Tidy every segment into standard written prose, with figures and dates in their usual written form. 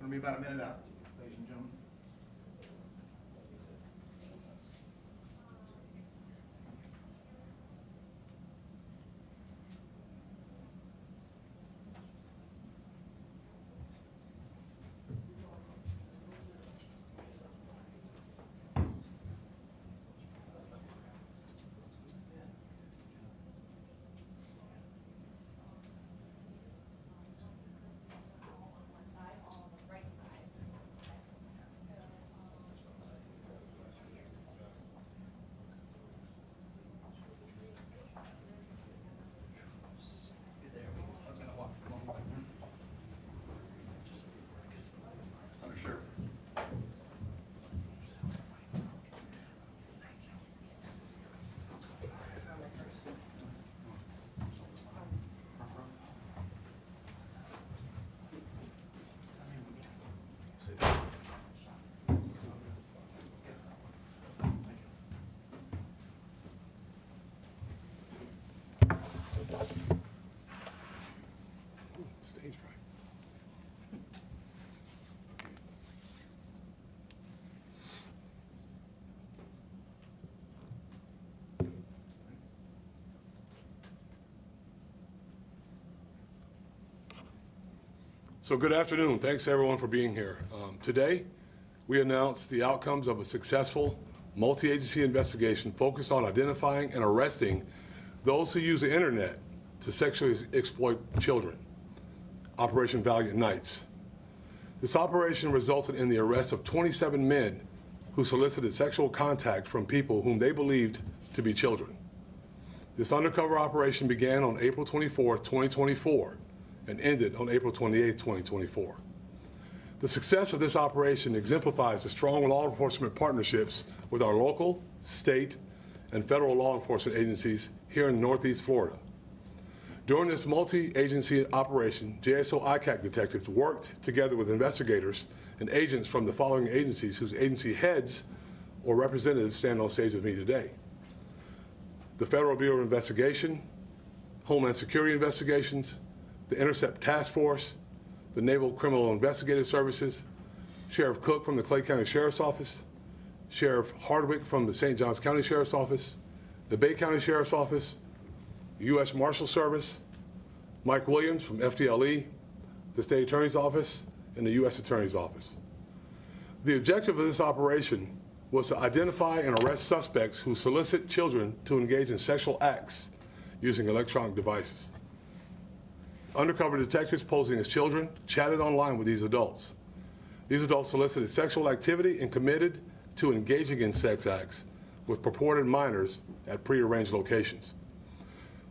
Going to be about a minute out, ladies and gentlemen. Sure. Stage fright. So good afternoon. Thanks everyone for being here. Today, we announced the outcomes of a successful multi-agency investigation focused on identifying and arresting those who use the internet to sexually exploit children. Operation Valiant Nights. This operation resulted in the arrest of 27 men who solicited sexual contact from people whom they believed to be children. This undercover operation began on April 24, 2024, and ended on April 28, 2024. The success of this operation exemplifies the strong law enforcement partnerships with our local, state, and federal law enforcement agencies here in Northeast Florida. During this multi-agency operation, JSO ICAC detectives worked together with investigators and agents from the following agencies whose agency heads or representatives stand on stage with me today: the Federal Bureau of Investigation, Homeland Security Investigations, the Intercept Task Force, the Naval Criminal Investigative Services, Sheriff Cook from the Clay County Sheriff's Office, Sheriff Hardwick from the St. Johns County Sheriff's Office, the Bay County Sheriff's Office, U.S. Marshal Service, Mike Williams from FDLE, the State Attorney's Office, and the U.S. Attorney's Office. The objective of this operation was to identify and arrest suspects who solicit children to engage in sexual acts using electronic devices. Undercover detectives posing as children chatted online with these adults. These adults solicited sexual activity and committed to engaging in sex acts with purported minors at prearranged locations.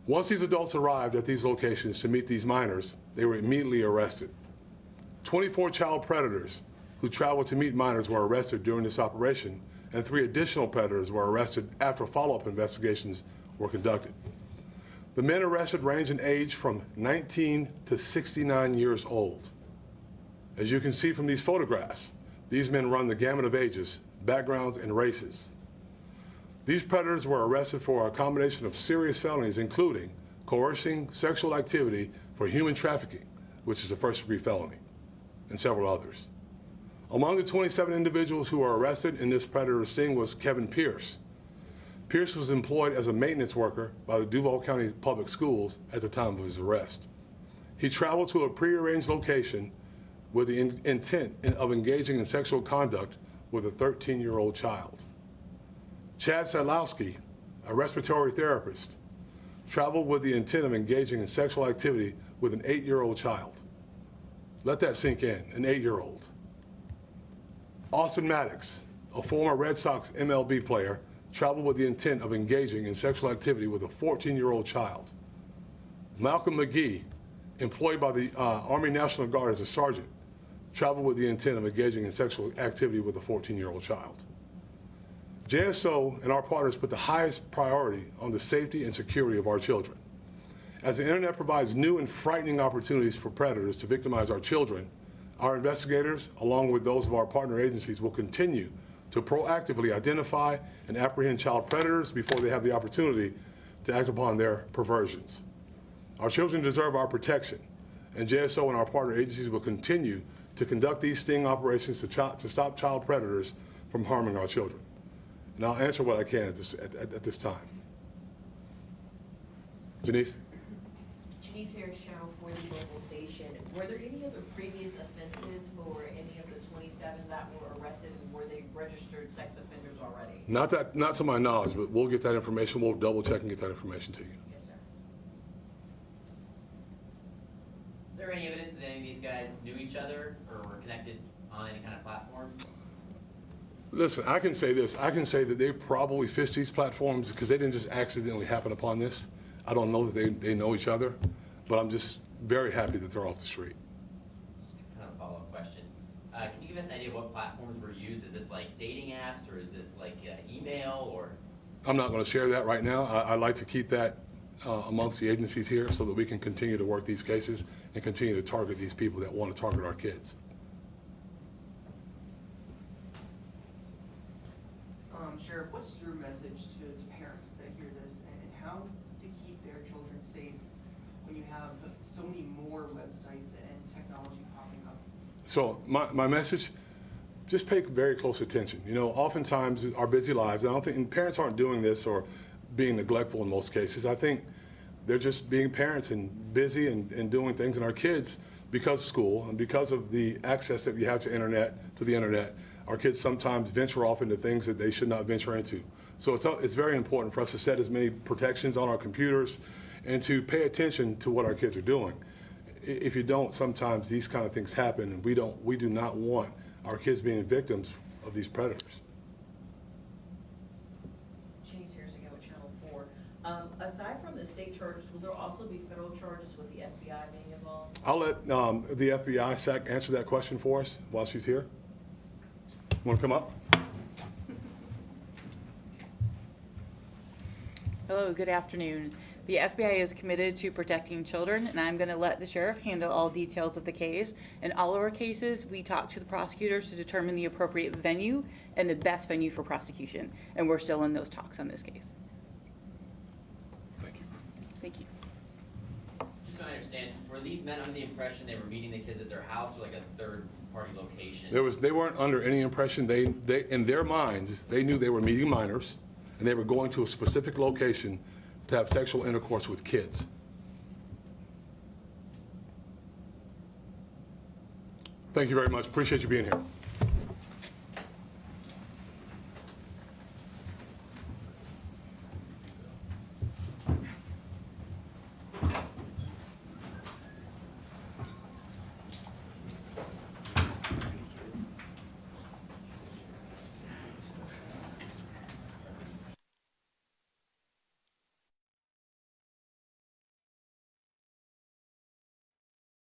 Once these adults arrived at these locations to meet these minors, they were immediately arrested. 24 child predators who traveled to meet minors were arrested during this operation, and 3 additional predators were arrested after follow-up investigations were conducted. The men arrested range in age from 19 to 69 years old. As you can see from these photographs, these men run the gamut of ages, backgrounds, and races. These predators were arrested for a combination of serious felonies, including coercing sexual activity for human trafficking, which is a first-degree felony, and several others. Among the 27 individuals who were arrested in this predator sting was Kevin Pierce. Pierce was employed as a maintenance worker by the Duval County Public Schools at the time of his arrest. He traveled to a prearranged location with the intent of engaging in sexual conduct with a 13-year-old child. Chad Sadlowski, a respiratory therapist, traveled with the intent of engaging in sexual activity with an 8-year-old child. Let that sink in, an 8-year-old. Austin Maddox, a former Red Sox MLB player, traveled with the intent of engaging in sexual activity with a 14-year-old child. Malcolm McGee, employed by the Army National Guard as a sergeant, traveled with the intent of engaging in sexual activity with a 14-year-old child. JSO and our partners put the highest priority on the safety and security of our children. As the internet provides new and frightening opportunities for predators to victimize our children, our investigators, along with those of our partner agencies, will continue to proactively identify and apprehend child predators before they have the opportunity to act upon their perversions. Our children deserve our protection, and JSO and our partner agencies will continue to conduct these sting operations to stop child predators from harming our children. And I'll answer what I can at this time. Janice? Janice Harris, Channel 4, the local station. Were there any other previous offenses for any of the 27 that were arrested, and were they registered sex offenders already? Not to my knowledge, but we'll get that information. We'll double check and get that information to you. Yes, sir. Is there any evidence that any of these guys knew each other or were connected on any kind of platforms? Listen, I can say this. I can say that they probably fished these platforms because they didn't just accidentally happen upon this. I don't know that they know each other, but I'm just very happy that they're off the street. Just kind of a follow-up question. Can you give us an idea of what platforms were used? Is this like dating apps, or is this like email, or? I'm not going to share that right now. I'd like to keep that amongst the agencies here so that we can continue to work these cases and continue to target these people that want to target our kids. Sheriff, what's your message to parents that hear this, and how to keep their children safe when you have so many more websites and technology popping up? So my message, just pay very close attention. You know, oftentimes our busy lives, and parents aren't doing this or being neglectful in most cases. I think they're just being parents and busy and doing things, and our kids, because of school and because of the access that we have to the internet, our kids sometimes venture off into things that they should not venture into. So it's very important for us to set as many protections on our computers and to pay attention to what our kids are doing. If you don't, sometimes these kind of things happen, and we do not want our kids being victims of these predators. Janice Harris again with Channel 4. Aside from the state charges, will there also be federal charges with the FBI being involved? I'll let the FBI SAC answer that question for us while she's here. Want to come up? Hello, good afternoon. The FBI is committed to protecting children, and I'm going to let the sheriff handle all details of the case. In all of our cases, we talk to the prosecutors to determine the appropriate venue and the best venue for prosecution, and we're still in those talks on this case. Thank you. Thank you. Just so I understand, were these men under the impression they were meeting the kids at their house or like a third-party location? They weren't under any impression. They in their minds, they knew they were meeting minors, and they were going to a specific location to have sexual intercourse with kids. Thank you very much. Appreciate you being here.